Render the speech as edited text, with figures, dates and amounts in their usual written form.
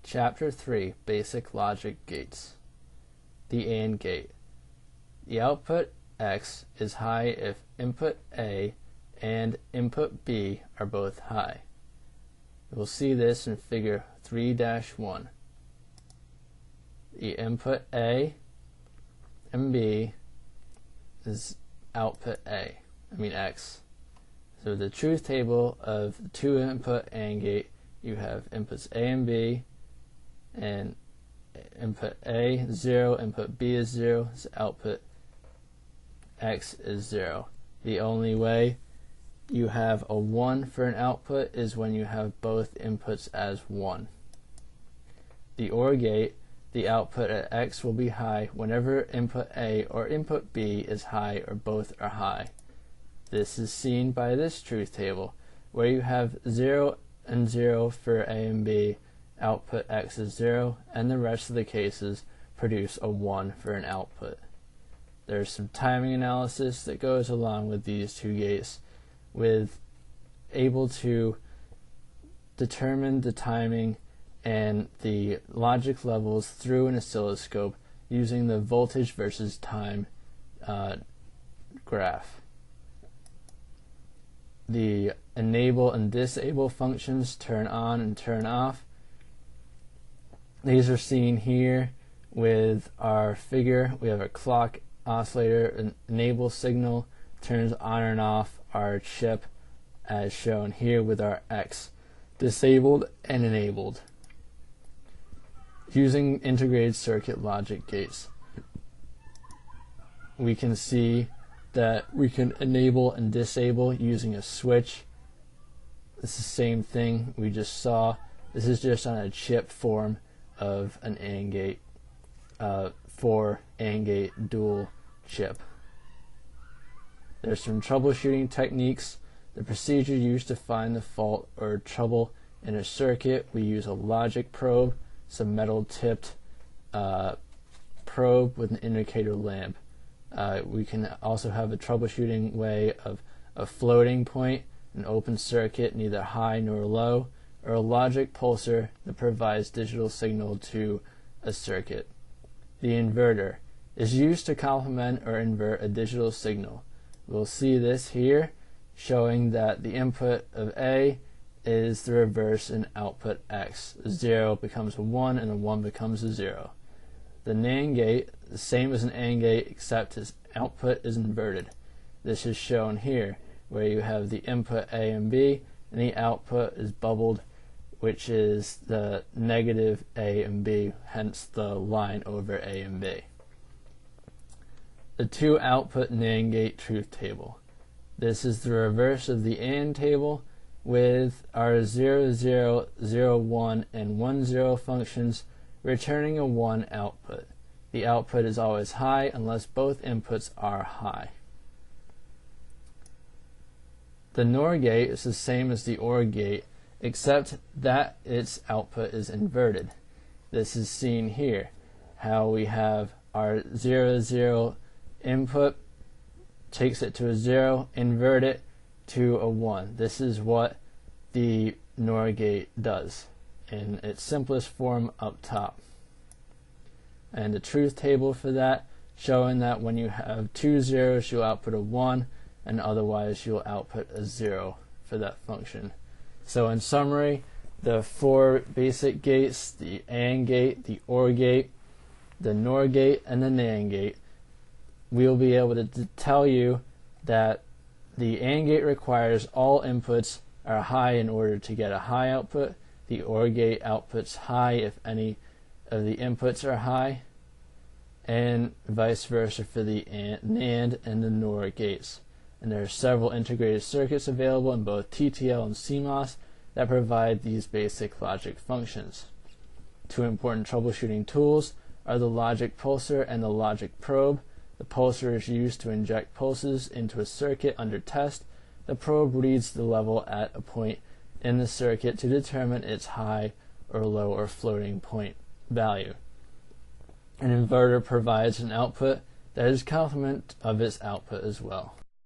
Chapter 3, Basic Logic Gates. The AND gate. The output X is high if input A and input B are both high. We'll see this in figure 3-1. The input A and B is output X. So the truth table of the two input AND gate, you have inputs A and B, and input A is 0, input B is 0, so output X is 0. The only way you have a 1 for an output is when you have both inputs as 1. The OR gate, the output at X will be high whenever input A or input B is high or both are high. This is seen by this truth table, where you have 0 and 0 for A and B, output X is 0, and the rest of the cases produce a 1 for an output. There's some timing analysis that goes along with these two gates, with able to determine the timing and the logic levels through an oscilloscope using the voltage versus time graph. The enable and disable functions turn on and turn off. These are seen here with our figure. We have a clock oscillator, an enable signal turns on and off our chip as shown here with our X, disabled and enabled. Using integrated circuit logic gates, we can see that we can enable and disable using a switch. It's the same thing we just saw. This is just on a chip form of an AND gate, for AND gate dual chip. There's some troubleshooting techniques. The procedure used to find the fault or trouble in a circuit, we use a logic probe, some metal tipped probe with an indicator lamp. We can also have a troubleshooting way of a floating point, an open circuit, neither high nor low, or a logic pulsar that provides digital signal to a circuit. The inverter is used to complement or invert a digital signal. We'll see this here, showing that the input of A is the reverse in output X. A 0 becomes a 1 and a 1 becomes a 0. The NAND gate, the same as an AND gate except its output is inverted. This is shown here, where you have the input A and B and the output is bubbled, which is the negative A and B, hence the line over A and B. The two output NAND gate truth table. This is the reverse of the AND table with our 0, 0, 0, 1, and 1, 0 functions returning a 1 output. The output is always high unless both inputs are high. The NOR gate is the same as the OR gate, except that its output is inverted. This is seen here, how we have our 0, 0 input, takes it to a 0, invert it to a 1. This is what the NOR gate does in its simplest form up top. And the truth table for that, showing that when you have two zeros you'll output a 1, and otherwise you'll output a 0 for that function. So in summary, the four basic gates, the AND gate, the OR gate, the NOR gate, and the NAND gate, we'll be able to tell you that the AND gate requires all inputs are high in order to get a high output. The OR gate outputs high if any of the inputs are high, and vice versa for the NAND and the NOR gates. And there are several integrated circuits available in both TTL and CMOS that provide these basic logic functions. Two important troubleshooting tools are the logic pulsar and the logic probe. The pulsar is used to inject pulses into a circuit under test. The probe reads the level at a point in the circuit to determine its high or low or floating point value. An inverter provides an output that is complement of its output as well.